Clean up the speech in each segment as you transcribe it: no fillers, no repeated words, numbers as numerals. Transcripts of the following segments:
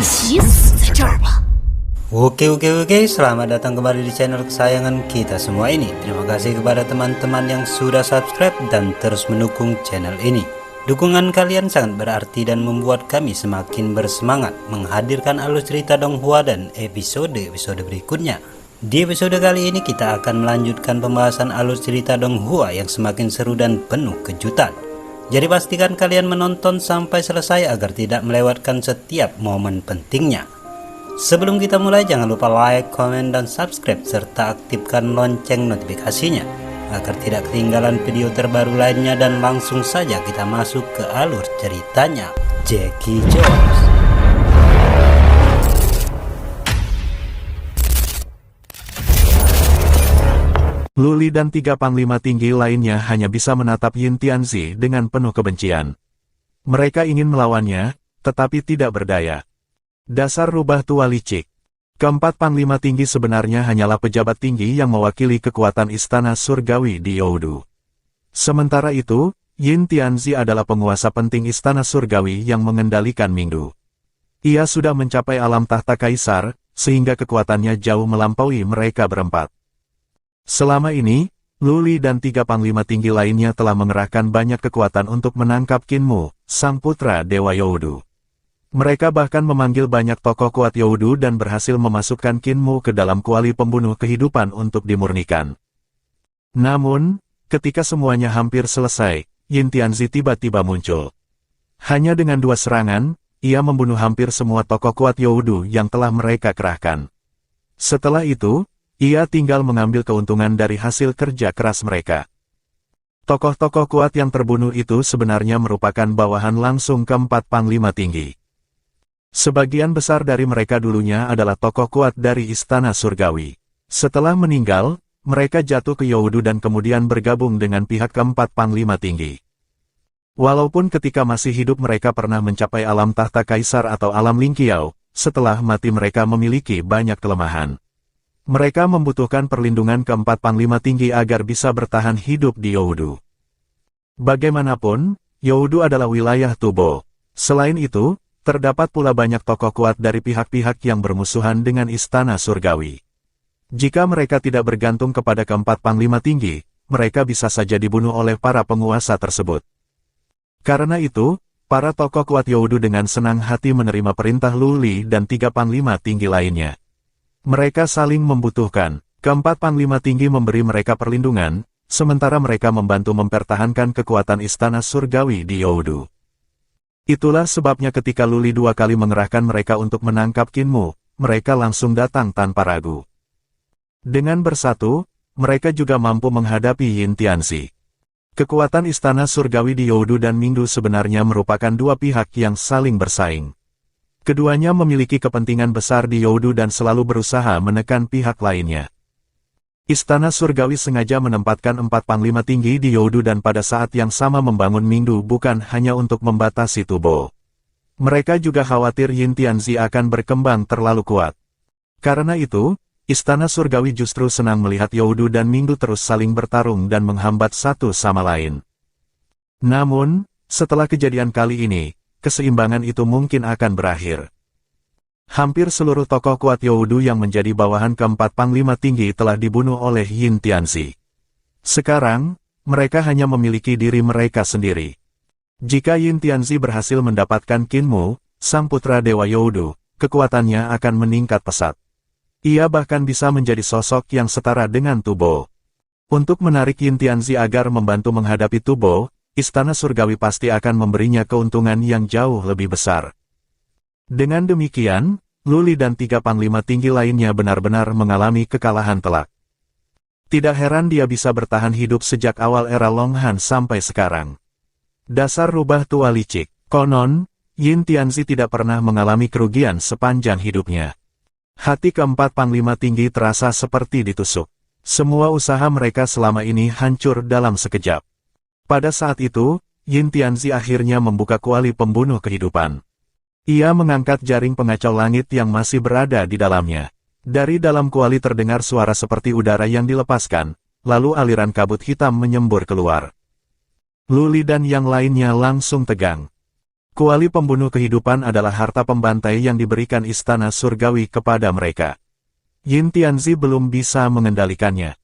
起死在这儿吧。 Oke, selamat datang kembali di channel kesayangan kita semua ini. Terima kasih kepada teman-teman yang sudah subscribe dan terus mendukung channel ini. Dukungan kalian sangat berarti dan membuat kami semakin bersemangat menghadirkan alur cerita Donghua dan episode berikutnya. Di episode kali ini kita akan melanjutkan pembahasan alur cerita Donghua yang semakin seru dan penuh kejutan. Jadi pastikan kalian menonton sampai selesai agar tidak melewatkan setiap momen pentingnya. Sebelum kita mulai, jangan lupa like, komen, dan subscribe serta aktifkan lonceng notifikasinya agar tidak ketinggalan video terbaru lainnya, dan langsung saja kita masuk ke alur ceritanya. Jackie Jones. Lu Li dan tiga panglima tinggi lainnya hanya bisa menatap Yin Tianzi dengan penuh kebencian. Mereka ingin melawannya, tetapi tidak berdaya. Dasar rubah tua licik. Keempat panglima tinggi sebenarnya hanyalah pejabat tinggi yang mewakili kekuatan istana surgawi di Youdu. Sementara itu, Yin Tianzi adalah penguasa penting istana surgawi yang mengendalikan Mingdu. Ia sudah mencapai alam tahta kaisar, sehingga kekuatannya jauh melampaui mereka berempat. Selama ini, Lu Li dan tiga panglima tinggi lainnya telah mengerahkan banyak kekuatan untuk menangkap Qin Mu, sang putra Dewa Youdu. Mereka bahkan memanggil banyak tokoh kuat Youdu dan berhasil memasukkan Qin Mu ke dalam kuali pembunuh kehidupan untuk dimurnikan. Namun, ketika semuanya hampir selesai, Yin Tianzi tiba-tiba muncul. Hanya dengan 2 serangan, ia membunuh hampir semua tokoh kuat Youdu yang telah mereka kerahkan. Setelah itu, ia tinggal mengambil keuntungan dari hasil kerja keras mereka. Tokoh-tokoh kuat yang terbunuh itu sebenarnya merupakan bawahan langsung keempat panglima tinggi. Sebagian besar dari mereka dulunya adalah tokoh kuat dari istana surgawi. Setelah meninggal, mereka jatuh ke Youdu dan kemudian bergabung dengan pihak keempat panglima tinggi. Walaupun ketika masih hidup mereka pernah mencapai alam tahta kaisar atau alam Lingqiao, setelah mati mereka memiliki banyak kelemahan. Mereka membutuhkan perlindungan keempat panglima tinggi agar bisa bertahan hidup di Youdu. Bagaimanapun, Youdu adalah wilayah Tubo. Selain itu, terdapat pula banyak tokoh kuat dari pihak-pihak yang bermusuhan dengan istana surgawi. Jika mereka tidak bergantung kepada keempat panglima tinggi, mereka bisa saja dibunuh oleh para penguasa tersebut. Karena itu, para tokoh kuat Youdu dengan senang hati menerima perintah Lu Li dan tiga panglima tinggi lainnya. Mereka saling membutuhkan. Keempat panglima tinggi memberi mereka perlindungan, sementara mereka membantu mempertahankan kekuatan istana surgawi di Youdu. Itulah sebabnya ketika Lu Li 2 kali mengerahkan mereka untuk menangkap Qin Mu, mereka langsung datang tanpa ragu. Dengan bersatu, mereka juga mampu menghadapi Yin Tianzi. Kekuatan istana surgawi di Youdu dan Mingdu sebenarnya merupakan dua pihak yang saling bersaing. Keduanya memiliki kepentingan besar di Youdu dan selalu berusaha menekan pihak lainnya. Istana surgawi sengaja menempatkan 4 panglima tinggi di Youdu dan pada saat yang sama membangun Mingdu bukan hanya untuk membatasi Tubo. Mereka juga khawatir Yin Tianzi akan berkembang terlalu kuat. Karena itu, istana surgawi justru senang melihat Youdu dan Mingdu terus saling bertarung dan menghambat satu sama lain. Namun, setelah kejadian kali ini, keseimbangan itu mungkin akan berakhir. Hampir seluruh tokoh kuat Youdu yang menjadi bawahan keempat panglima tinggi telah dibunuh oleh Yin Tianzi. Sekarang, mereka hanya memiliki diri mereka sendiri. Jika Yin Tianzi berhasil mendapatkan Qin Mu, sang putra Dewa Youdu, kekuatannya akan meningkat pesat. Ia bahkan bisa menjadi sosok yang setara dengan Tubo. Untuk menarik Yin Tianzi agar membantu menghadapi Tubo, istana surgawi pasti akan memberinya keuntungan yang jauh lebih besar. Dengan demikian, Lu Li dan tiga panglima tinggi lainnya benar-benar mengalami kekalahan telak. Tidak heran dia bisa bertahan hidup sejak awal era Long Han sampai sekarang. Dasar rubah tua licik. Konon, Yin Tianzi tidak pernah mengalami kerugian sepanjang hidupnya. Hati keempat panglima tinggi terasa seperti ditusuk. Semua usaha mereka selama ini hancur dalam sekejap. Pada saat itu, Yin Tianzi akhirnya membuka kuali pembunuh kehidupan. Ia mengangkat jaring pengacau langit yang masih berada di dalamnya. Dari dalam kuali terdengar suara seperti udara yang dilepaskan, lalu aliran kabut hitam menyembur keluar. Lu Li dan yang lainnya langsung tegang. Kuali pembunuh kehidupan adalah harta pembantai yang diberikan istana surgawi kepada mereka. Yin Tianzi belum bisa mengendalikannya.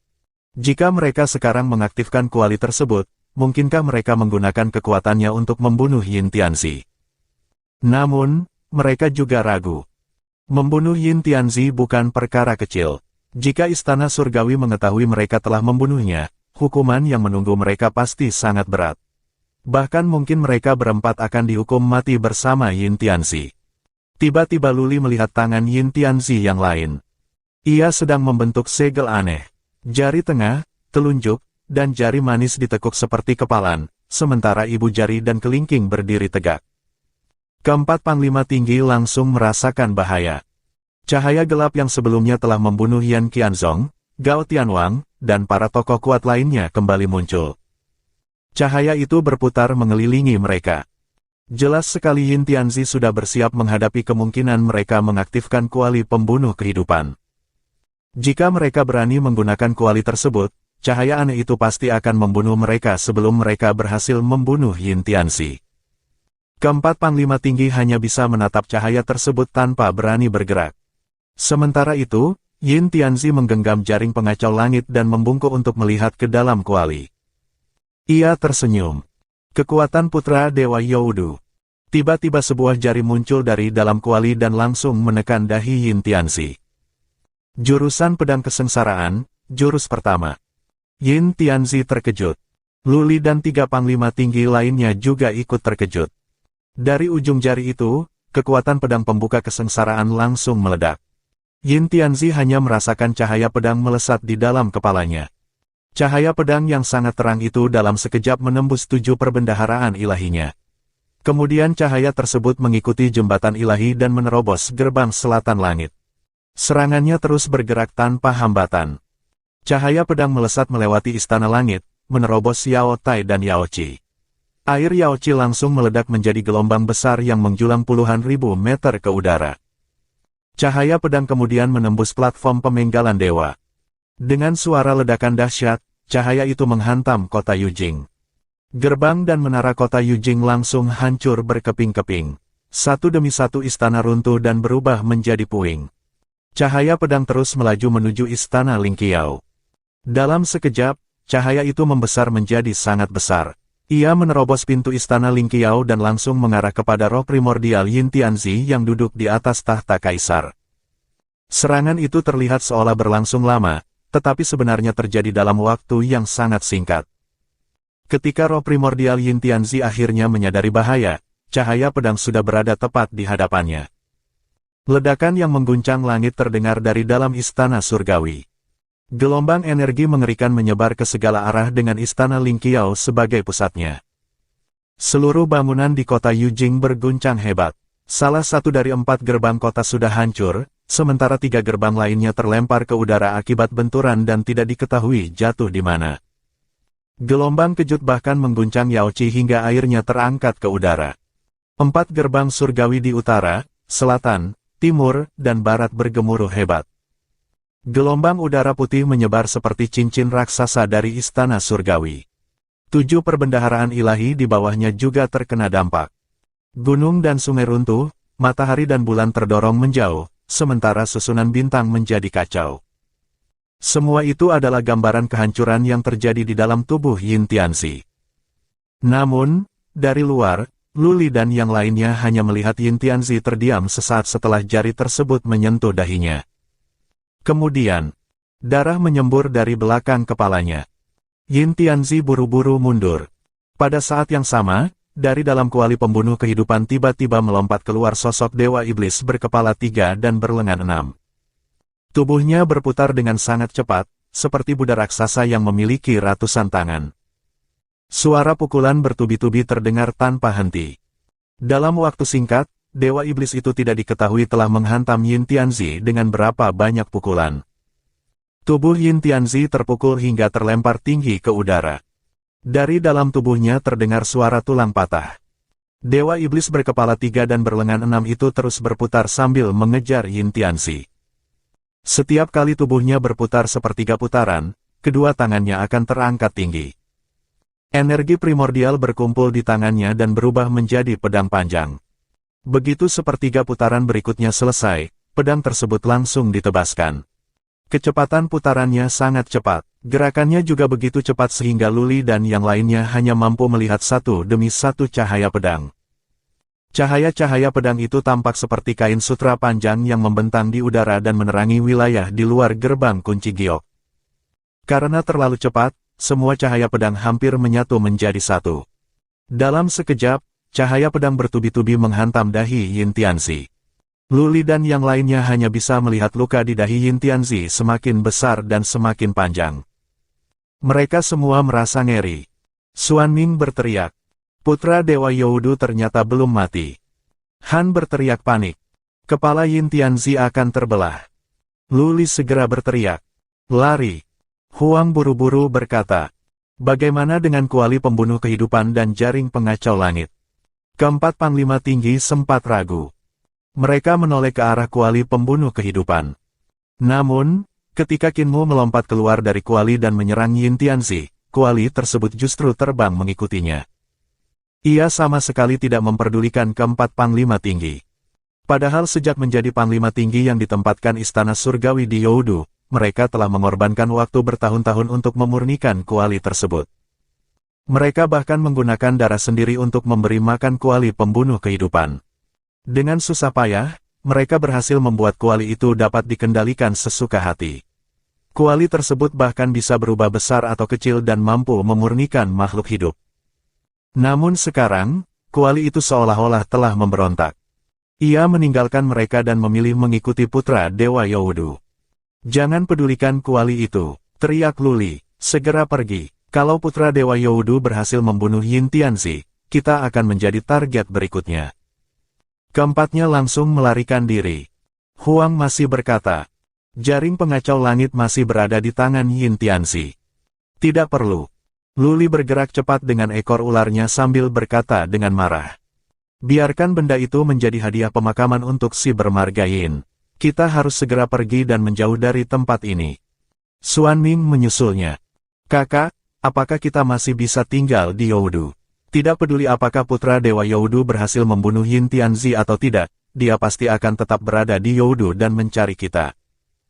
Jika mereka sekarang mengaktifkan kuali tersebut, mungkinkah mereka menggunakan kekuatannya untuk membunuh Yin Tianzi? Namun, mereka juga ragu. Membunuh Yin Tianzi bukan perkara kecil. Jika istana surgawi mengetahui mereka telah membunuhnya, hukuman yang menunggu mereka pasti sangat berat. Bahkan mungkin mereka berempat akan dihukum mati bersama Yin Tianzi. Tiba-tiba Luli melihat tangan Yin Tianzi yang lain. Ia sedang membentuk segel aneh. Jari tengah, telunjuk, dan jari manis ditekuk seperti kepalan, sementara ibu jari dan kelingking berdiri tegak. Keempat panglima tinggi langsung merasakan bahaya. Cahaya gelap yang sebelumnya telah membunuh Yan Qianzong, Gao Tianwang, dan para tokoh kuat lainnya kembali muncul. Cahaya itu berputar mengelilingi mereka. Jelas sekali Yin Tianzi sudah bersiap menghadapi kemungkinan mereka mengaktifkan kuali pembunuh kehidupan. Jika mereka berani menggunakan kuali tersebut, cahaya aneh itu pasti akan membunuh mereka sebelum mereka berhasil membunuh Yin Tianzi. Keempat panglima tinggi hanya bisa menatap cahaya tersebut tanpa berani bergerak. Sementara itu, Yin Tianzi menggenggam jaring pengacau langit dan membungkuk untuk melihat ke dalam kuali. Ia tersenyum. Kekuatan putra Dewa Youdu. Tiba-tiba sebuah jari muncul dari dalam kuali dan langsung menekan dahi Yin Tianzi. Jurusan pedang kesengsaraan, jurus pertama. Yin Tianzi terkejut. Luli dan tiga panglima tinggi lainnya juga ikut terkejut. Dari ujung jari itu, kekuatan pedang pembuka kesengsaraan langsung meledak. Yin Tianzi hanya merasakan cahaya pedang melesat di dalam kepalanya. Cahaya pedang yang sangat terang itu dalam sekejap menembus 7 perbendaharaan ilahinya. Kemudian cahaya tersebut mengikuti jembatan ilahi dan menerobos gerbang selatan langit. Serangannya terus bergerak tanpa hambatan. Cahaya pedang melesat melewati istana langit, menerobos Yao Tai dan Yao Qi. Air Yao Qi langsung meledak menjadi gelombang besar yang menjulang puluhan ribu meter ke udara. Cahaya pedang kemudian menembus platform pemenggalan dewa. Dengan suara ledakan dahsyat, cahaya itu menghantam kota Yujing. Gerbang dan menara kota Yujing langsung hancur berkeping-keping. Satu demi satu istana runtuh dan berubah menjadi puing. Cahaya pedang terus melaju menuju istana Lingqiao. Dalam sekejap, cahaya itu membesar menjadi sangat besar. Ia menerobos pintu istana Lingqiao dan langsung mengarah kepada roh primordial Yin Tianzi yang duduk di atas tahta kaisar. Serangan itu terlihat seolah berlangsung lama, tetapi sebenarnya terjadi dalam waktu yang sangat singkat. Ketika roh primordial Yin Tianzi akhirnya menyadari bahaya, cahaya pedang sudah berada tepat di hadapannya. Ledakan yang mengguncang langit terdengar dari dalam istana surgawi. Gelombang energi mengerikan menyebar ke segala arah dengan istana Lingqiao sebagai pusatnya. Seluruh bangunan di kota Yujing berguncang hebat. Salah satu dari 4 gerbang kota sudah hancur, sementara 3 gerbang lainnya terlempar ke udara akibat benturan dan tidak diketahui jatuh di mana. Gelombang kejut bahkan mengguncang Yao Qi hingga airnya terangkat ke udara. 4 gerbang surgawi di utara, selatan, timur, dan barat bergemuruh hebat. Gelombang udara putih menyebar seperti cincin raksasa dari istana surgawi. 7 perbendaharaan ilahi di bawahnya juga terkena dampak. Gunung dan sungai runtuh, matahari dan bulan terdorong menjauh, sementara susunan bintang menjadi kacau. Semua itu adalah gambaran kehancuran yang terjadi di dalam tubuh Yin Tianzi. Namun, dari luar, Luli dan yang lainnya hanya melihat Yin Tianzi terdiam sesaat setelah jari tersebut menyentuh dahinya. Kemudian, darah menyembur dari belakang kepalanya. Yin Tianzi buru-buru mundur. Pada saat yang sama, dari dalam kuali pembunuh kehidupan tiba-tiba melompat keluar sosok Dewa Iblis berkepala 3 dan berlengan 6. Tubuhnya berputar dengan sangat cepat, seperti budak raksasa yang memiliki ratusan tangan. Suara pukulan bertubi-tubi terdengar tanpa henti. Dalam waktu singkat, Dewa Iblis itu tidak diketahui telah menghantam Yin Tianzi dengan berapa banyak pukulan. Tubuh Yin Tianzi terpukul hingga terlempar tinggi ke udara. Dari dalam tubuhnya terdengar suara tulang patah. Dewa Iblis berkepala 3 dan berlengan 6 itu terus berputar sambil mengejar Yin Tianzi. Setiap kali tubuhnya berputar sepertiga putaran, kedua tangannya akan terangkat tinggi. Energi primordial berkumpul di tangannya dan berubah menjadi pedang panjang. Begitu sepertiga putaran berikutnya selesai, pedang tersebut langsung ditebaskan. Kecepatan putarannya sangat cepat. Gerakannya juga begitu cepat sehingga Luli dan yang lainnya hanya mampu melihat satu demi satu cahaya pedang. Cahaya-cahaya pedang itu tampak seperti kain sutra panjang yang membentang di udara dan menerangi wilayah di luar gerbang kunci giok. Karena terlalu cepat, semua cahaya pedang hampir menyatu menjadi satu. Dalam sekejap, cahaya pedang bertubi-tubi menghantam dahi Yin Tianzi. Luli dan yang lainnya hanya bisa melihat luka di dahi Yin Tianzi semakin besar dan semakin panjang. Mereka semua merasa ngeri. Xuan Ming berteriak. Putra Dewa Youdu ternyata belum mati. Han berteriak panik. Kepala Yin Tianzi akan terbelah. Luli segera berteriak. Lari. Huang buru-buru berkata. Bagaimana dengan kuali pembunuh kehidupan dan jaring pengacau langit? Keempat panglima tinggi sempat ragu. Mereka menoleh ke arah kuali pembunuh kehidupan. Namun, ketika Qinmu melompat keluar dari kuali dan menyerang Yin Tianzi, kuali tersebut justru terbang mengikutinya. Ia sama sekali tidak memperdulikan keempat panglima tinggi. Padahal sejak menjadi panglima tinggi yang ditempatkan istana surgawi di Youdu, mereka telah mengorbankan waktu bertahun-tahun untuk memurnikan kuali tersebut. Mereka bahkan menggunakan darah sendiri untuk memberi makan kuali pembunuh kehidupan. Dengan susah payah, mereka berhasil membuat kuali itu dapat dikendalikan sesuka hati. Kuali tersebut bahkan bisa berubah besar atau kecil dan mampu memurnikan makhluk hidup. Namun sekarang, kuali itu seolah-olah telah memberontak. Ia meninggalkan mereka dan memilih mengikuti putra Dewa Youdu. Jangan pedulikan kuali itu, teriak Luli, segera pergi. Kalau putra Dewa Youdu berhasil membunuh Yin Tianzi, kita akan menjadi target berikutnya. Keempatnya langsung melarikan diri. Huang masih berkata, jaring pengacau langit masih berada di tangan Yin Tianzi. Tidak perlu. Luli bergerak cepat dengan ekor ularnya sambil berkata dengan marah. Biarkan benda itu menjadi hadiah pemakaman untuk si bermarga Yin. Kita harus segera pergi dan menjauh dari tempat ini. Xuan Ming menyusulnya. Kakak, apakah kita masih bisa tinggal di Youdu? Tidak peduli apakah putra Dewa Youdu berhasil membunuh Yin Tianzi atau tidak, dia pasti akan tetap berada di Youdu dan mencari kita.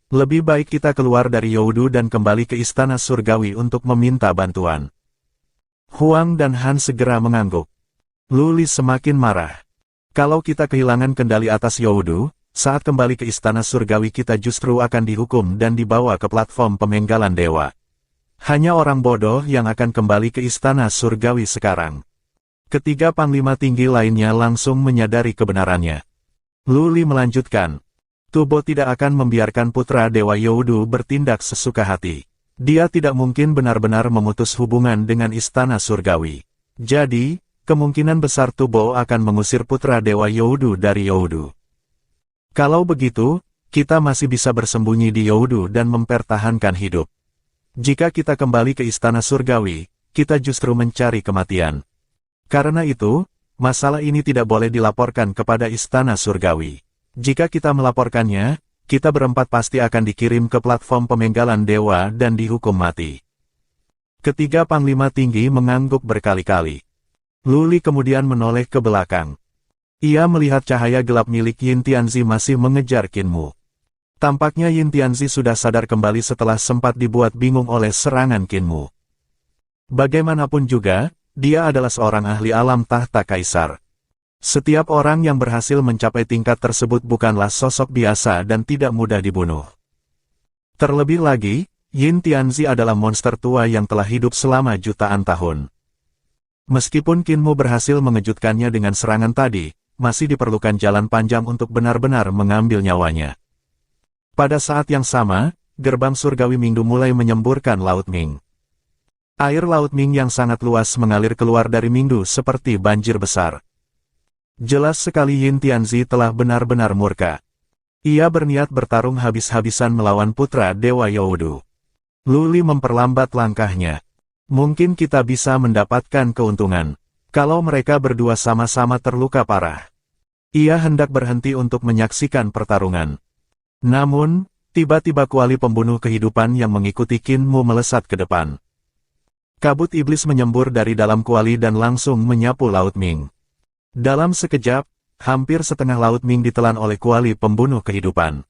Lebih baik kita keluar dari Youdu dan kembali ke istana surgawi untuk meminta bantuan. Huang dan Han segera mengangguk. Luli semakin marah. Kalau kita kehilangan kendali atas Youdu, saat kembali ke istana surgawi kita justru akan dihukum dan dibawa ke platform pemenggalan dewa. Hanya orang bodoh yang akan kembali ke istana surgawi sekarang. Ketiga panglima tinggi lainnya langsung menyadari kebenarannya. Luli melanjutkan. Tubo tidak akan membiarkan putra Dewa Youdu bertindak sesuka hati. Dia tidak mungkin benar-benar memutus hubungan dengan istana surgawi. Jadi, kemungkinan besar Tubo akan mengusir putra Dewa Youdu dari Youdu. Kalau begitu, kita masih bisa bersembunyi di Youdu dan mempertahankan hidup. Jika kita kembali ke istana surgawi, kita justru mencari kematian. Karena itu, masalah ini tidak boleh dilaporkan kepada istana surgawi. Jika kita melaporkannya, kita berempat pasti akan dikirim ke platform pemenggalan dewa dan dihukum mati. Ketiga panglima tinggi mengangguk berkali-kali. Luli kemudian menoleh ke belakang. Ia melihat cahaya gelap milik Yin Tianzi masih mengejar Qinmu. Tampaknya Yin Tianzi sudah sadar kembali setelah sempat dibuat bingung oleh serangan Qinmu. Bagaimanapun juga, dia adalah seorang ahli alam tahta kaisar. Setiap orang yang berhasil mencapai tingkat tersebut bukanlah sosok biasa dan tidak mudah dibunuh. Terlebih lagi, Yin Tianzi adalah monster tua yang telah hidup selama jutaan tahun. Meskipun Qinmu berhasil mengejutkannya dengan serangan tadi, masih diperlukan jalan panjang untuk benar-benar mengambil nyawanya. Pada saat yang sama, gerbang surgawi Mingdu mulai menyemburkan Laut Ming. Air Laut Ming yang sangat luas mengalir keluar dari Mingdu seperti banjir besar. Jelas sekali Yin Tianzi telah benar-benar murka. Ia berniat bertarung habis-habisan melawan putra Dewa Youdu. Luli memperlambat langkahnya. Mungkin kita bisa mendapatkan keuntungan. Kalau mereka berdua sama-sama terluka parah. Ia hendak berhenti untuk menyaksikan pertarungan. Namun, tiba-tiba kuali pembunuh kehidupan yang mengikuti Qinmu melesat ke depan. Kabut iblis menyembur dari dalam kuali dan langsung menyapu Laut Ming. Dalam sekejap, hampir setengah Laut Ming ditelan oleh kuali pembunuh kehidupan.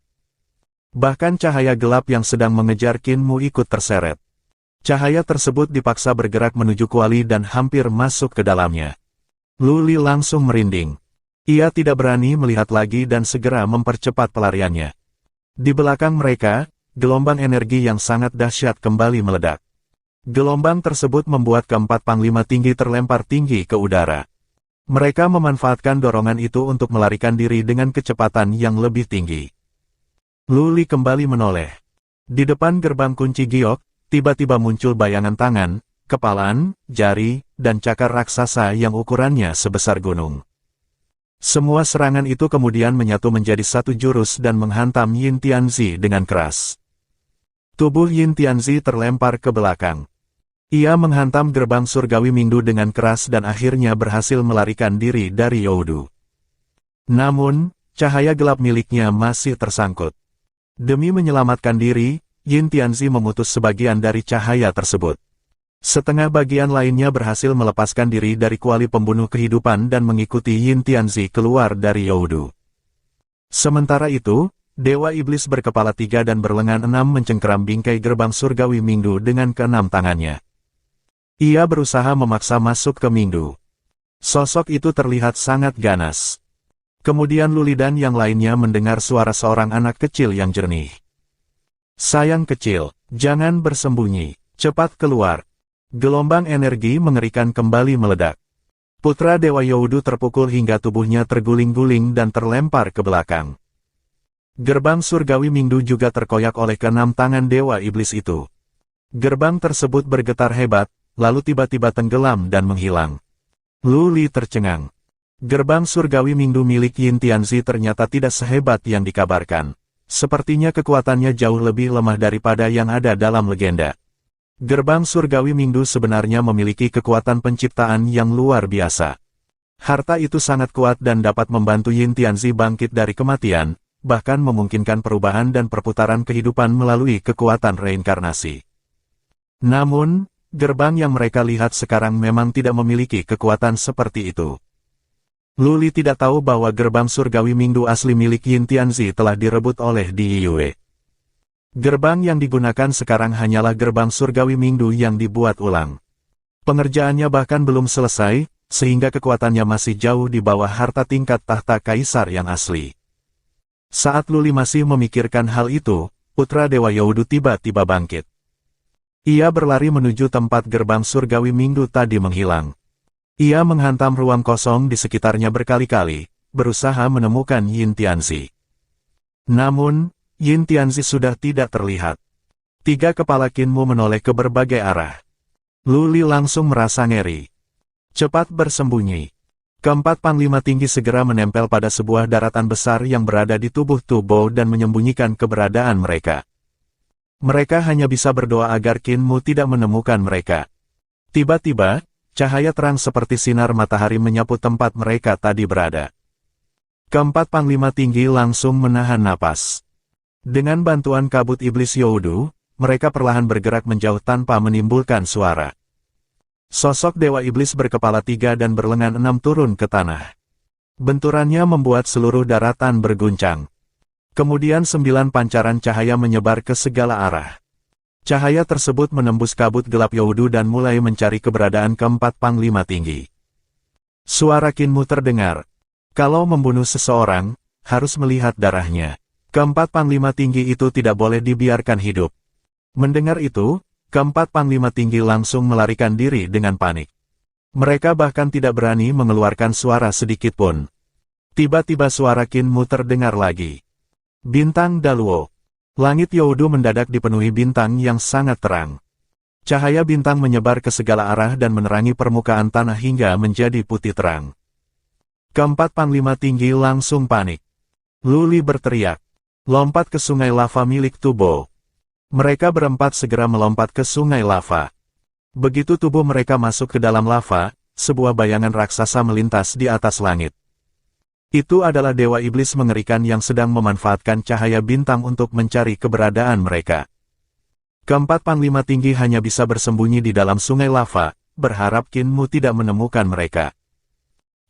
Bahkan cahaya gelap yang sedang mengejar Qin Mu ikut terseret. Cahaya tersebut dipaksa bergerak menuju kuali dan hampir masuk ke dalamnya. Lu Li langsung merinding. Ia tidak berani melihat lagi dan segera mempercepat pelariannya. Di belakang mereka, gelombang energi yang sangat dahsyat kembali meledak. Gelombang tersebut membuat keempat panglima tinggi terlempar tinggi ke udara. Mereka memanfaatkan dorongan itu untuk melarikan diri dengan kecepatan yang lebih tinggi. Lu Li kembali menoleh. Di depan gerbang kunci giok, tiba-tiba muncul bayangan tangan, kepalan, jari, dan cakar raksasa yang ukurannya sebesar gunung. Semua serangan itu kemudian menyatu menjadi satu jurus dan menghantam Yin Tianzi dengan keras. Tubuh Yin Tianzi terlempar ke belakang. Ia menghantam gerbang surgawi Mingdu dengan keras dan akhirnya berhasil melarikan diri dari Youdu. Namun, cahaya gelap miliknya masih tersangkut. Demi menyelamatkan diri, Yin Tianzi memutus sebagian dari cahaya tersebut. Setengah bagian lainnya berhasil melepaskan diri dari kuali pembunuh kehidupan dan mengikuti Yin Tianzi keluar dari Youdu. Sementara itu, Dewa Iblis berkepala 3 dan berlengan 6 mencengkeram bingkai gerbang surgawi Mingdu dengan ke-6 tangannya. Ia berusaha memaksa masuk ke Mingdu. Sosok itu terlihat sangat ganas. Kemudian Lu Li dan yang lainnya mendengar suara seorang anak kecil yang jernih. Sayang kecil, jangan bersembunyi, cepat keluar. Gelombang energi mengerikan kembali meledak. Putra Dewa Youdu terpukul hingga tubuhnya terguling-guling dan terlempar ke belakang. Gerbang surgawi Mingdu juga terkoyak oleh ke-6 tangan Dewa Iblis itu. Gerbang tersebut bergetar hebat, lalu tiba-tiba tenggelam dan menghilang. Lu Li tercengang. Gerbang surgawi Mingdu milik Yin Tianzi ternyata tidak sehebat yang dikabarkan. Sepertinya kekuatannya jauh lebih lemah daripada yang ada dalam legenda. Gerbang surgawi Mingdu sebenarnya memiliki kekuatan penciptaan yang luar biasa. Harta itu sangat kuat dan dapat membantu Yin Tianzi bangkit dari kematian, bahkan memungkinkan perubahan dan perputaran kehidupan melalui kekuatan reinkarnasi. Namun, gerbang yang mereka lihat sekarang memang tidak memiliki kekuatan seperti itu. Lu Li tidak tahu bahwa gerbang surgawi Mingdu asli milik Yin Tianzi telah direbut oleh Di Yue. Gerbang yang digunakan sekarang hanyalah gerbang surgawi Mingdu yang dibuat ulang. Pengerjaannya bahkan belum selesai, sehingga kekuatannya masih jauh di bawah harta tingkat tahta kaisar yang asli. Saat Lu Li masih memikirkan hal itu, putra Dewa Youdu tiba-tiba bangkit. Ia berlari menuju tempat gerbang surgawi Mingdu tadi menghilang. Ia menghantam ruang kosong di sekitarnya berkali-kali, berusaha menemukan Yin Tianzi. Namun, Yin Tianzi sudah tidak terlihat. 3 kepala Qin Mu menoleh ke berbagai arah. Lu Li langsung merasa ngeri. Cepat bersembunyi. Keempat panglima tinggi segera menempel pada sebuah daratan besar yang berada di tubuh Tubo dan menyembunyikan keberadaan mereka. Mereka hanya bisa berdoa agar Qin Mu tidak menemukan mereka. Tiba-tiba, cahaya terang seperti sinar matahari menyapu tempat mereka tadi berada. Keempat panglima tinggi langsung menahan napas. Dengan bantuan kabut iblis Youdu, mereka perlahan bergerak menjauh tanpa menimbulkan suara. Sosok Dewa Iblis berkepala 3 dan berlengan 6 turun ke tanah. Benturannya membuat seluruh daratan berguncang. Kemudian 9 pancaran cahaya menyebar ke segala arah. Cahaya tersebut menembus kabut gelap Youdu dan mulai mencari keberadaan keempat panglima tinggi. Suara Qin Mu terdengar. Kalau membunuh seseorang, harus melihat darahnya. Keempat panglima tinggi itu tidak boleh dibiarkan hidup. Mendengar itu, keempat panglima tinggi langsung melarikan diri dengan panik. Mereka bahkan tidak berani mengeluarkan suara sedikit pun. Tiba-tiba suara Qin Mu terdengar lagi. Bintang Daluo. Langit Youdu mendadak dipenuhi bintang yang sangat terang. Cahaya bintang menyebar ke segala arah dan menerangi permukaan tanah hingga menjadi putih terang. Keempat panglima tinggi langsung panik. Lu Li berteriak, "Lompat ke sungai lava milik Tubo." Mereka berempat segera melompat ke sungai lava. Begitu tubuh mereka masuk ke dalam lava, sebuah bayangan raksasa melintas di atas langit. Itu adalah Dewa Iblis mengerikan yang sedang memanfaatkan cahaya bintang untuk mencari keberadaan mereka. Keempat panglima tinggi hanya bisa bersembunyi di dalam sungai lava, berharap Qin Mu tidak menemukan mereka.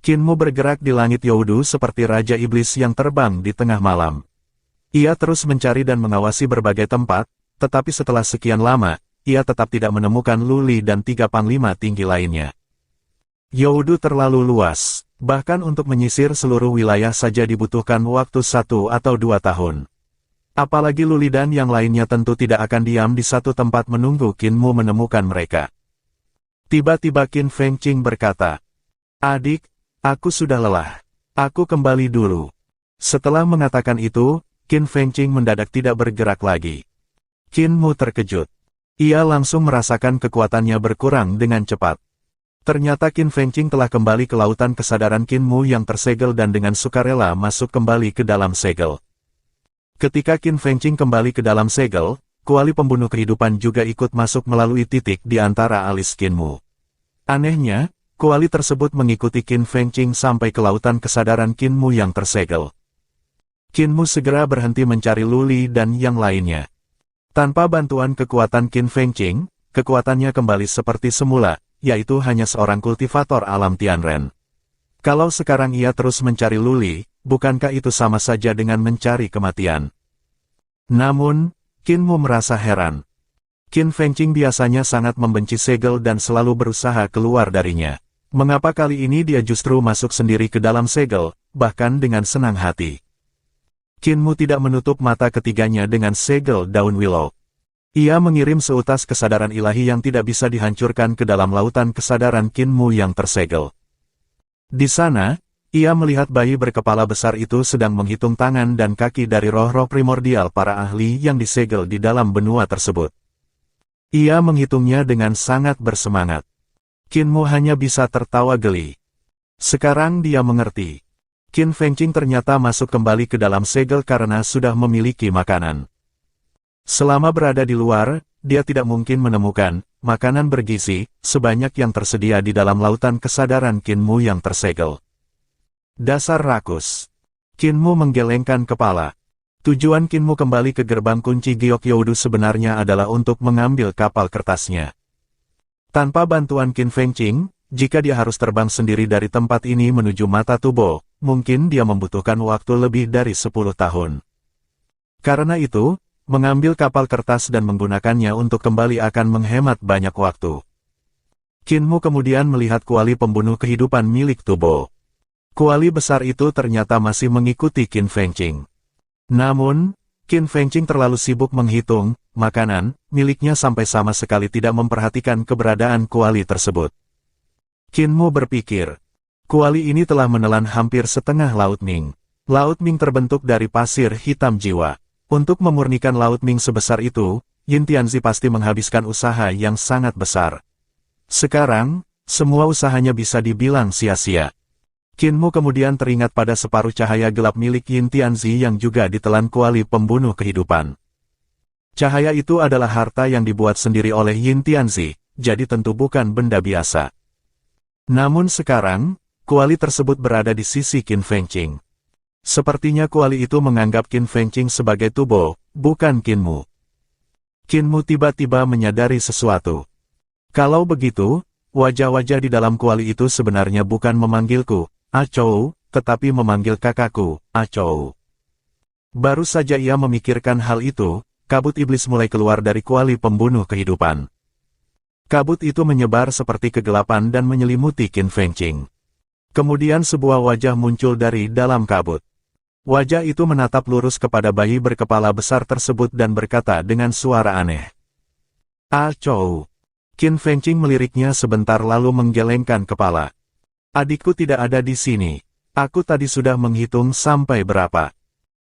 Qin Mu bergerak di langit Youdu seperti Raja Iblis yang terbang di tengah malam. Ia terus mencari dan mengawasi berbagai tempat, tetapi setelah sekian lama, ia tetap tidak menemukan Lu Li dan 3 panglima tinggi lainnya. Youdu terlalu luas, bahkan untuk menyisir seluruh wilayah saja dibutuhkan waktu 1 atau 2 tahun. Apalagi Lu Li dan yang lainnya tentu tidak akan diam di satu tempat menunggu Qin Mu menemukan mereka. Tiba-tiba Qin Fengqing berkata, "Adik, aku sudah lelah. Aku kembali dulu." Setelah mengatakan itu, Qin Fengqing mendadak tidak bergerak lagi. Qin Mu terkejut. Ia langsung merasakan kekuatannya berkurang dengan cepat. Ternyata Qin Fengqing telah kembali ke lautan kesadaran Qin Mu yang tersegel dan dengan sukarela masuk kembali ke dalam segel. Ketika Qin Fengqing kembali ke dalam segel, kuali pembunuh kehidupan juga ikut masuk melalui titik di antara alis Qin Mu. Anehnya, kuali tersebut mengikuti Qin Fengqing sampai ke lautan kesadaran Qin Mu yang tersegel. Qin Mu segera berhenti mencari Lu Li dan yang lainnya. Tanpa bantuan kekuatan Qin Fengqing, kekuatannya kembali seperti semula, yaitu hanya seorang kultivator alam Tianren. Kalau sekarang ia terus mencari Lu Li, bukankah itu sama saja dengan mencari kematian? Namun, Qin Mu merasa heran. Qin Fengqing biasanya sangat membenci segel dan selalu berusaha keluar darinya. Mengapa kali ini dia justru masuk sendiri ke dalam segel, bahkan dengan senang hati? Qin Mu tidak menutup mata ketiganya dengan segel daun willow. Ia mengirim seutas kesadaran ilahi yang tidak bisa dihancurkan ke dalam lautan kesadaran Qin Mu yang tersegel. Di sana, ia melihat bayi berkepala besar itu sedang menghitung tangan dan kaki dari roh-roh primordial para ahli yang disegel di dalam benua tersebut. Ia menghitungnya dengan sangat bersemangat. Qin Mu hanya bisa tertawa geli. Sekarang dia mengerti. Qin Fengqing ternyata masuk kembali ke dalam segel karena sudah memiliki makanan. Selama berada di luar, dia tidak mungkin menemukan makanan bergizi sebanyak yang tersedia di dalam lautan kesadaran Qin Mu yang tersegel. Dasar rakus. Qin Mu menggelengkan kepala. Tujuan Qin Mu kembali ke gerbang kunci Giok Youdu sebenarnya adalah untuk mengambil kapal kertasnya. Tanpa bantuan Qin Fengqing, jika dia harus terbang sendiri dari tempat ini menuju Mata Tubo, mungkin dia membutuhkan waktu lebih dari 10 tahun. Karena itu, mengambil kapal kertas dan menggunakannya untuk kembali akan menghemat banyak waktu. Qin Mu kemudian melihat kuali pembunuh kehidupan milik Tubo. Kuali besar itu ternyata masih mengikuti Qin Fengqing. Namun, Qin Fengqing terlalu sibuk menghitung makanan miliknya sampai sama sekali tidak memperhatikan keberadaan kuali tersebut. Qin Mu berpikir, kuali ini telah menelan hampir setengah Laut Ming. Laut Ming terbentuk dari pasir hitam jiwa. Untuk memurnikan Laut Ming sebesar itu, Yin Tianzi pasti menghabiskan usaha yang sangat besar. Sekarang, semua usahanya bisa dibilang sia-sia. Qin Mu kemudian teringat pada separuh cahaya gelap milik Yin Tianzi yang juga ditelan kuali pembunuh kehidupan. Cahaya itu adalah harta yang dibuat sendiri oleh Yin Tianzi, jadi tentu bukan benda biasa. Namun sekarang, kuali tersebut berada di sisi Qin Fengqing. Sepertinya kuali itu menganggap Qin Fengqing sebagai Tubo, bukan Qin Mu. Qin Mu tiba-tiba menyadari sesuatu. Kalau begitu, wajah-wajah di dalam kuali itu sebenarnya bukan memanggilku, Achou, tetapi memanggil kakakku, Achou. Baru saja ia memikirkan hal itu, kabut iblis mulai keluar dari kuali pembunuh kehidupan. Kabut itu menyebar seperti kegelapan dan menyelimuti Qin Fengqing. Kemudian sebuah wajah muncul dari dalam kabut. Wajah itu menatap lurus kepada bayi berkepala besar tersebut dan berkata dengan suara aneh. Achou. Qin Fengqing meliriknya sebentar lalu menggelengkan kepala. Adikku tidak ada di sini. Aku tadi sudah menghitung sampai berapa.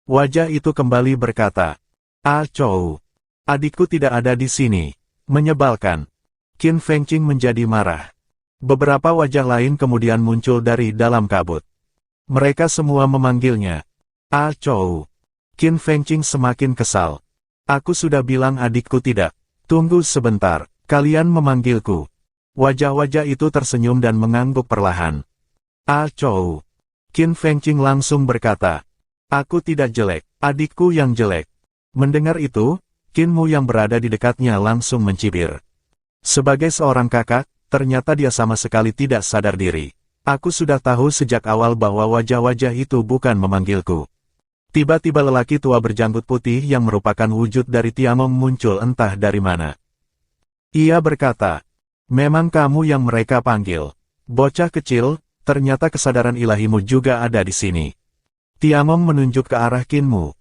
Wajah itu kembali berkata. Achou. Adikku tidak ada di sini. Menyebalkan. Qin Fengqing menjadi marah. Beberapa wajah lain kemudian muncul dari dalam kabut. Mereka semua memanggilnya. Achou. Qin Fengqing semakin kesal. Aku sudah bilang adikku tidak. Tunggu sebentar, kalian memanggilku. Wajah-wajah itu tersenyum dan mengangguk perlahan. Achou. Qin Fengqing langsung berkata. Aku tidak jelek, adikku yang jelek. Mendengar itu, Qin Mu yang berada di dekatnya langsung mencibir. Sebagai seorang kakak, ternyata dia sama sekali tidak sadar diri. Aku sudah tahu sejak awal bahwa wajah-wajah itu bukan memanggilku. Tiba-tiba lelaki tua berjanggut putih yang merupakan wujud dari Tiangong muncul entah dari mana. Ia berkata, "Memang kamu yang mereka panggil. Bocah kecil, ternyata kesadaran ilahimu juga ada di sini." Tiangong menunjuk ke arah Qin Mu.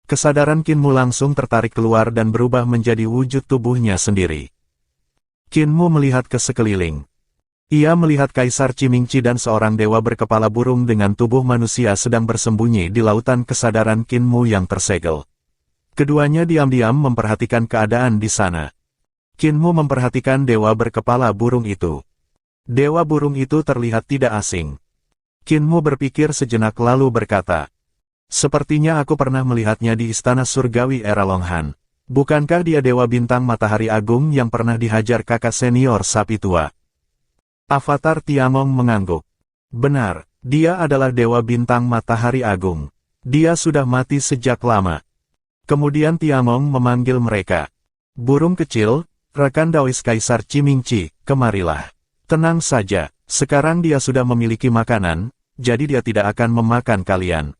Kesadaran Qin Mu langsung tertarik keluar dan berubah menjadi wujud tubuhnya sendiri. Qin Mu melihat ke sekeliling. Ia melihat Kaisar Cimingci dan seorang dewa berkepala burung dengan tubuh manusia sedang bersembunyi di lautan kesadaran Qin Mu yang tersegel. Keduanya diam-diam memperhatikan keadaan di sana. Qin Mu memperhatikan dewa berkepala burung itu. Dewa burung itu terlihat tidak asing. Qin Mu berpikir sejenak lalu berkata, "Sepertinya aku pernah melihatnya di Istana Surgawi era Longhan. Bukankah dia Dewa Bintang Matahari Agung yang pernah dihajar kakak senior sapi tua?" Avatar Tiangong mengangguk. "Benar, dia adalah Dewa Bintang Matahari Agung. Dia sudah mati sejak lama." Kemudian Tiangong memanggil mereka. "Burung kecil, rekan Daois Kaisar Cimingci, kemarilah. Tenang saja, sekarang dia sudah memiliki makanan, jadi dia tidak akan memakan kalian."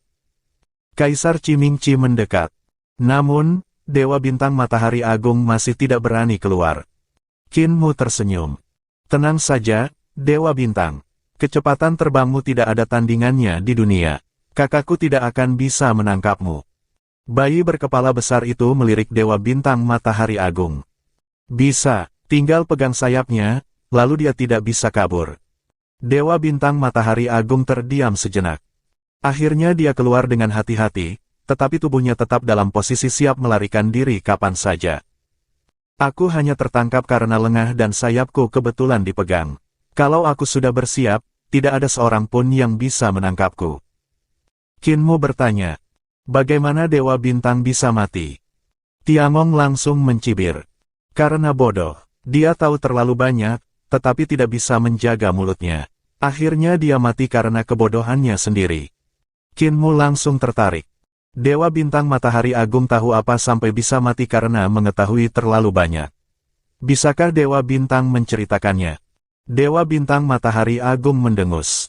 Kaisar Cimingci mendekat. Namun, Dewa Bintang Matahari Agung masih tidak berani keluar. Qin Mu tersenyum. "Tenang saja, Dewa Bintang. Kecepatan terbangmu tidak ada tandingannya di dunia. Kakakku tidak akan bisa menangkapmu." Bayi berkepala besar itu melirik Dewa Bintang Matahari Agung. "Bisa, tinggal pegang sayapnya, lalu dia tidak bisa kabur." Dewa Bintang Matahari Agung terdiam sejenak. Akhirnya dia keluar dengan hati-hati, tetapi tubuhnya tetap dalam posisi siap melarikan diri kapan saja. "Aku hanya tertangkap karena lengah dan sayapku kebetulan dipegang. Kalau aku sudah bersiap, tidak ada seorang pun yang bisa menangkapku." Qin Mu bertanya, "Bagaimana Dewa Bintang bisa mati?" Tiangong langsung mencibir. Karena bodoh, dia tahu terlalu banyak, tetapi tidak bisa menjaga mulutnya. Akhirnya dia mati karena kebodohannya sendiri. Qin Mu langsung tertarik. Dewa Bintang Matahari Agung tahu apa sampai bisa mati karena mengetahui terlalu banyak. Bisakah Dewa Bintang menceritakannya? Dewa Bintang Matahari Agung mendengus.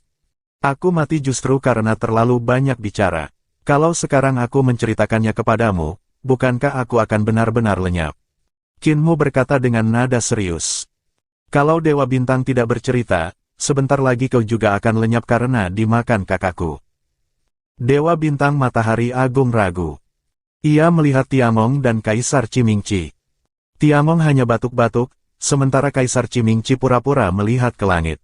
"Aku mati justru karena terlalu banyak bicara. Kalau sekarang aku menceritakannya kepadamu, bukankah aku akan benar-benar lenyap?" Qin Mu berkata dengan nada serius. "Kalau Dewa Bintang tidak bercerita, sebentar lagi kau juga akan lenyap karena dimakan kakakku." Dewa Bintang Matahari Agung ragu. Ia melihat Tiangong dan Kaisar Cimingci. Tiangong hanya batuk-batuk, sementara Kaisar Cimingci pura-pura melihat ke langit.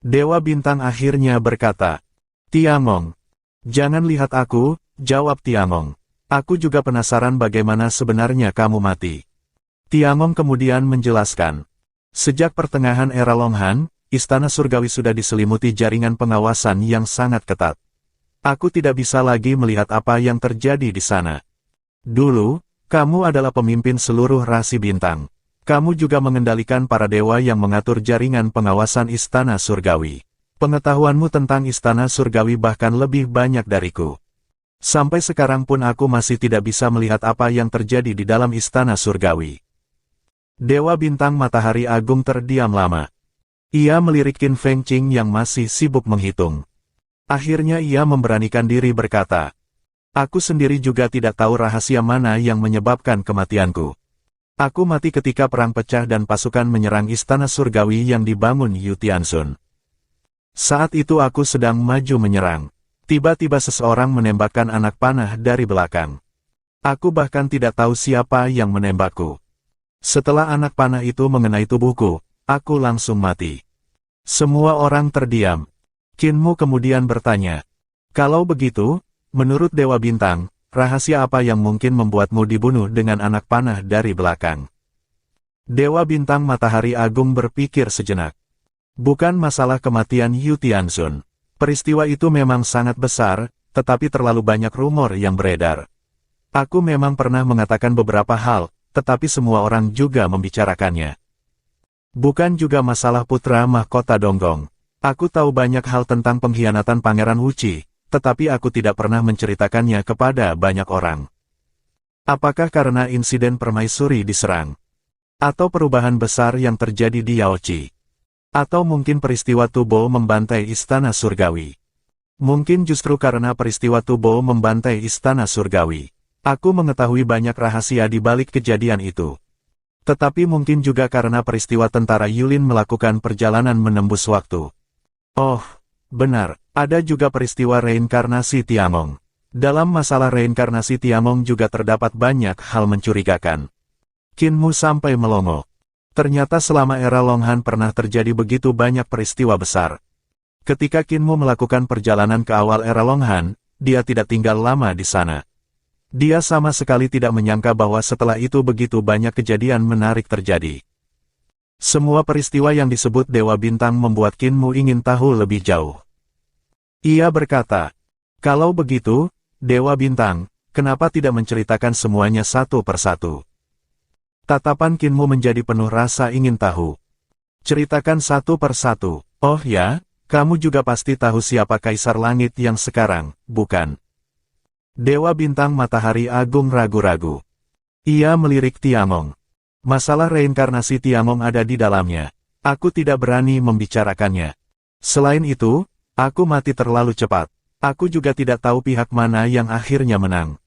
Dewa Bintang akhirnya berkata, "Tiangong, jangan lihat aku," jawab Tiangong. "Aku juga penasaran bagaimana sebenarnya kamu mati." Tiangong kemudian menjelaskan. Sejak pertengahan era Longhan, Istana Surgawi sudah diselimuti jaringan pengawasan yang sangat ketat. Aku tidak bisa lagi melihat apa yang terjadi di sana. Dulu, kamu adalah pemimpin seluruh rasi bintang. Kamu juga mengendalikan para dewa yang mengatur jaringan pengawasan Istana Surgawi. Pengetahuanmu tentang Istana Surgawi bahkan lebih banyak dariku. Sampai sekarang pun aku masih tidak bisa melihat apa yang terjadi di dalam Istana Surgawi." Dewa Bintang Matahari Agung terdiam lama. Ia melirik Qin Feng Qing yang masih sibuk menghitung. Akhirnya ia memberanikan diri berkata, "Aku sendiri juga tidak tahu rahasia mana yang menyebabkan kematianku. Aku mati ketika perang pecah dan pasukan menyerang Istana Surgawi yang dibangun Yu Tianxun. Saat itu aku sedang maju menyerang. Tiba-tiba seseorang menembakkan anak panah dari belakang. Aku bahkan tidak tahu siapa yang menembakku. Setelah anak panah itu mengenai tubuhku, aku langsung mati." Semua orang terdiam. Qin Mu kemudian bertanya, "Kalau begitu, menurut Dewa Bintang, rahasia apa yang mungkin membuatmu dibunuh dengan anak panah dari belakang?" Dewa Bintang Matahari Agung berpikir sejenak. Bukan masalah kematian Yu Tianxun. Peristiwa itu memang sangat besar, tetapi terlalu banyak rumor yang beredar. Aku memang pernah mengatakan beberapa hal, tetapi semua orang juga membicarakannya. Bukan juga masalah putra mahkota Donggong. Aku tahu banyak hal tentang pengkhianatan Pangeran Wuci, tetapi aku tidak pernah menceritakannya kepada banyak orang. Apakah karena insiden permaisuri diserang? Atau perubahan besar yang terjadi di Yaoji? Atau mungkin peristiwa Tubo membantai istana surgawi? Mungkin justru karena peristiwa Tubo membantai istana surgawi. Aku mengetahui banyak rahasia di balik kejadian itu. Tetapi mungkin juga karena peristiwa tentara Yulin melakukan perjalanan menembus waktu. Oh, benar, ada juga peristiwa reinkarnasi Tiamong. Dalam masalah reinkarnasi Tiamong juga terdapat banyak hal mencurigakan. Qin Mu sampai melongo. Ternyata selama era Longhan pernah terjadi begitu banyak peristiwa besar. Ketika Qin Mu melakukan perjalanan ke awal era Longhan, dia tidak tinggal lama di sana. Dia sama sekali tidak menyangka bahwa setelah itu begitu banyak kejadian menarik terjadi. Semua peristiwa yang disebut Dewa Bintang membuat Qin Mu ingin tahu lebih jauh. Ia berkata, "Kalau begitu, Dewa Bintang, kenapa tidak menceritakan semuanya satu persatu?" Tatapan Qin Mu menjadi penuh rasa ingin tahu. "Ceritakan satu persatu. Oh ya, kamu juga pasti tahu siapa Kaisar Langit yang sekarang, bukan?" Dewa Bintang Matahari Agung ragu-ragu. Ia melirik Tiamong. Masalah reinkarnasi Tiamong ada di dalamnya. Aku tidak berani membicarakannya. Selain itu, aku mati terlalu cepat. Aku juga tidak tahu pihak mana yang akhirnya menang.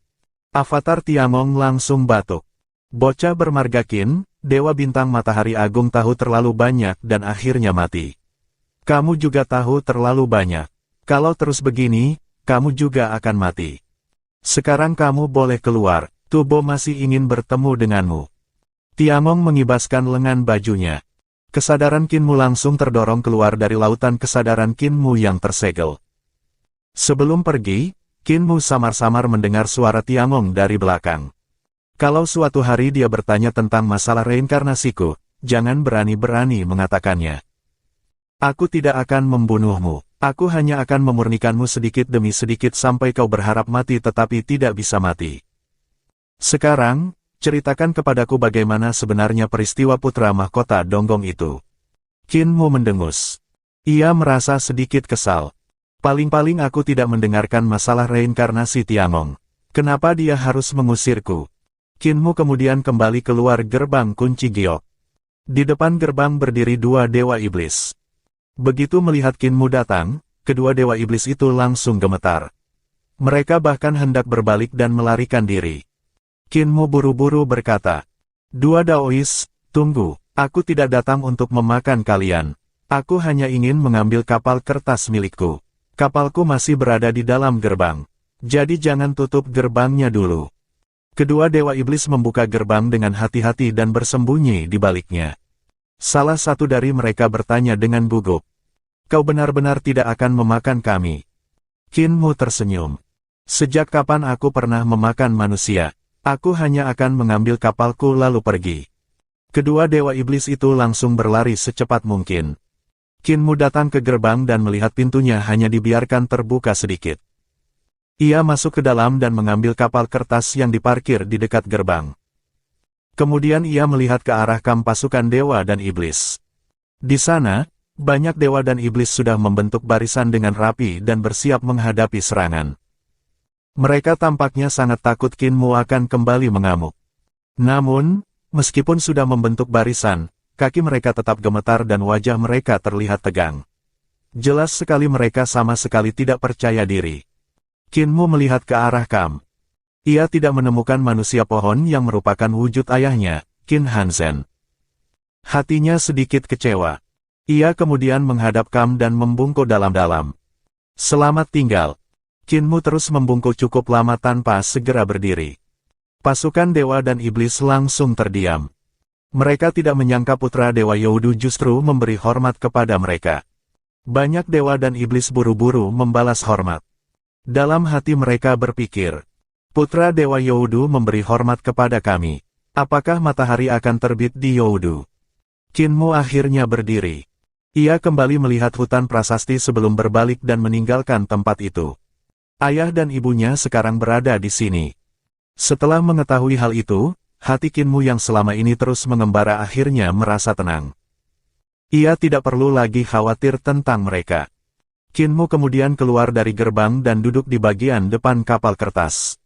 Avatar Tiamong langsung batuk. Bocah bermarga Qin, Dewa Bintang Matahari Agung tahu terlalu banyak dan akhirnya mati. Kamu juga tahu terlalu banyak. Kalau terus begini, kamu juga akan mati. Sekarang kamu boleh keluar, Tubo masih ingin bertemu denganmu. Tiamong mengibaskan lengan bajunya. Kesadaran Qin Mu langsung terdorong keluar dari lautan kesadaran Qin Mu yang tersegel. Sebelum pergi, Qin Mu samar-samar mendengar suara Tiamong dari belakang. Kalau suatu hari dia bertanya tentang masalah reinkarnasiku, jangan berani-berani mengatakannya. Aku tidak akan membunuhmu, aku hanya akan memurnikanmu sedikit demi sedikit sampai kau berharap mati tetapi tidak bisa mati. Sekarang, ceritakan kepadaku bagaimana sebenarnya peristiwa putra mahkota Donggong itu. Qin Mu mendengus. Ia merasa sedikit kesal. Paling-paling aku tidak mendengarkan masalah reinkarnasi Tiamong. Kenapa dia harus mengusirku? Qin Mu kemudian kembali keluar gerbang kunci giok. Di depan gerbang berdiri dua dewa iblis. Begitu melihat Qin Mu datang, kedua dewa iblis itu langsung gemetar. Mereka bahkan hendak berbalik dan melarikan diri. Qin Mu buru-buru berkata, "Dua Daois, tunggu, aku tidak datang untuk memakan kalian. Aku hanya ingin mengambil kapal kertas milikku. Kapalku masih berada di dalam gerbang. Jadi jangan tutup gerbangnya dulu." Kedua dewa iblis membuka gerbang dengan hati-hati dan bersembunyi di baliknya. Salah satu dari mereka bertanya dengan gugup, "Kau benar-benar tidak akan memakan kami?" Qin Mu tersenyum. "Sejak kapan aku pernah memakan manusia? Aku hanya akan mengambil kapalku lalu pergi." Kedua dewa iblis itu langsung berlari secepat mungkin. Qin Mu datang ke gerbang dan melihat pintunya hanya dibiarkan terbuka sedikit. Ia masuk ke dalam dan mengambil kapal kertas yang diparkir di dekat gerbang. Kemudian ia melihat ke arah kamp pasukan dewa dan iblis. Di sana, banyak dewa dan iblis sudah membentuk barisan dengan rapi dan bersiap menghadapi serangan. Mereka tampaknya sangat takut Qin Mu akan kembali mengamuk. Namun, meskipun sudah membentuk barisan, kaki mereka tetap gemetar dan wajah mereka terlihat tegang. Jelas sekali mereka sama sekali tidak percaya diri. Qin Mu melihat ke arah kamp. Ia tidak menemukan manusia pohon yang merupakan wujud ayahnya, Qin Hansen. Hatinya sedikit kecewa. Ia kemudian menghadap kamp dan membungkuk dalam-dalam. "Selamat tinggal." Qin Mu terus membungkuk cukup lama tanpa segera berdiri. Pasukan dewa dan iblis langsung terdiam. Mereka tidak menyangka putra Dewa Youdu justru memberi hormat kepada mereka. Banyak dewa dan iblis buru-buru membalas hormat. Dalam hati mereka berpikir, putra Dewa Youdu memberi hormat kepada kami. Apakah matahari akan terbit di Youdu? Qin Mu akhirnya berdiri. Ia kembali melihat hutan prasasti sebelum berbalik dan meninggalkan tempat itu. Ayah dan ibunya sekarang berada di sini. Setelah mengetahui hal itu, hati Qin Mu yang selama ini terus mengembara akhirnya merasa tenang. Ia tidak perlu lagi khawatir tentang mereka. Qin Mu kemudian keluar dari gerbang dan duduk di bagian depan kapal kertas.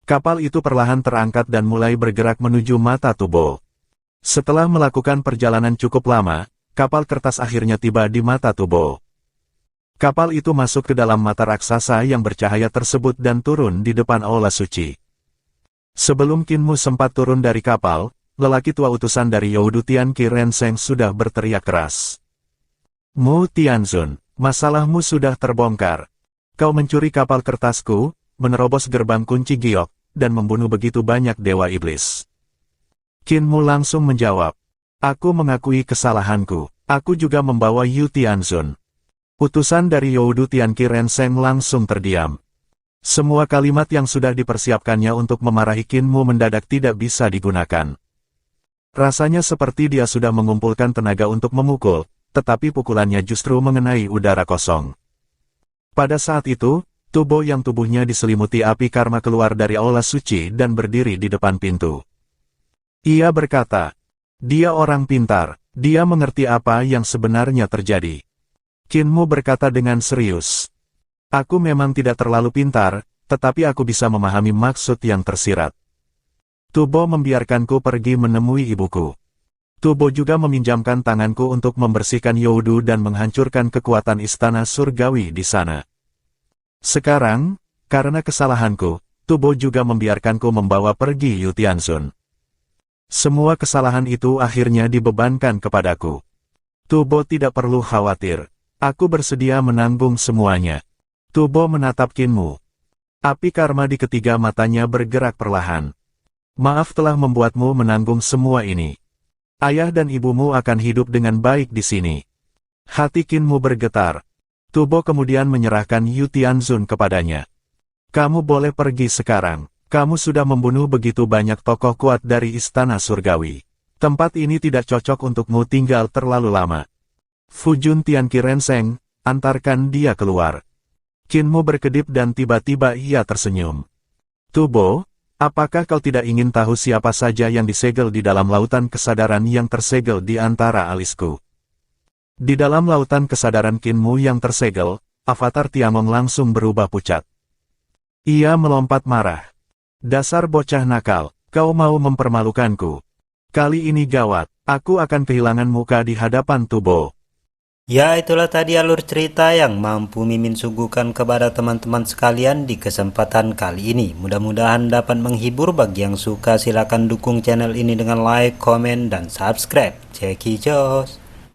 Kapal itu perlahan terangkat dan mulai bergerak menuju mata Tubo. Setelah melakukan perjalanan cukup lama, kapal kertas akhirnya tiba di mata Tubo. Kapal itu masuk ke dalam mata raksasa yang bercahaya tersebut dan turun di depan aula suci. Sebelum Kinmu sempat turun dari kapal, lelaki tua utusan dari Youdu Tianqi Renseng sudah berteriak keras. Mu Tianzun, masalahmu sudah terbongkar. Kau mencuri kapal kertasku, menerobos gerbang kunci giok, dan membunuh begitu banyak dewa iblis. Kinmu langsung menjawab. Aku mengakui kesalahanku. Aku juga membawa Yu Tianzun. Utusan dari Youdu Tianqi Renseng langsung terdiam. Semua kalimat yang sudah dipersiapkannya untuk memarahi Kinmu mendadak tidak bisa digunakan. Rasanya seperti dia sudah mengumpulkan tenaga untuk memukul, tetapi pukulannya justru mengenai udara kosong. Pada saat itu, Tubo yang tubuhnya diselimuti api karma keluar dari aula suci dan berdiri di depan pintu. Ia berkata, dia orang pintar, dia mengerti apa yang sebenarnya terjadi. Kinmu berkata dengan serius. Aku memang tidak terlalu pintar, tetapi aku bisa memahami maksud yang tersirat. Tubo membiarkanku pergi menemui ibuku. Tubo juga meminjamkan tanganku untuk membersihkan Youdu dan menghancurkan kekuatan istana surgawi di sana. Sekarang, karena kesalahanku, Tubo juga membiarkanku membawa pergi Yu Tianzun. Semua kesalahan itu akhirnya dibebankan kepadaku. Tubo tidak perlu khawatir. Aku bersedia menanggung semuanya. Tubo menatap Kinmu. Api karma di ketiga matanya bergerak perlahan. Maaf telah membuatmu menanggung semua ini. Ayah dan ibumu akan hidup dengan baik di sini. Hati Kinmu bergetar. Tubo kemudian menyerahkan Yu Tianzun kepadanya. Kamu boleh pergi sekarang. Kamu sudah membunuh begitu banyak tokoh kuat dari istana surgawi. Tempat ini tidak cocok untukmu tinggal terlalu lama. Fujun Tianqi Renseng, antarkan dia keluar. Kinmu berkedip dan tiba-tiba ia tersenyum. Tubo, apakah kau tidak ingin tahu siapa saja yang disegel di dalam lautan kesadaran yang tersegel di antara alisku? Di dalam lautan kesadaran Kinmu yang tersegel, avatar Tiangong langsung berubah pucat. Ia melompat marah. Dasar bocah nakal, kau mau mempermalukanku. Kali ini gawat, aku akan kehilangan muka di hadapan Tubo. Ya, itulah tadi alur cerita yang mampu Mimin suguhkan kepada teman-teman sekalian di kesempatan kali ini. Mudah-mudahan dapat menghibur. Bagi yang suka silakan dukung channel ini dengan like, komen, dan subscribe. Ceki jos.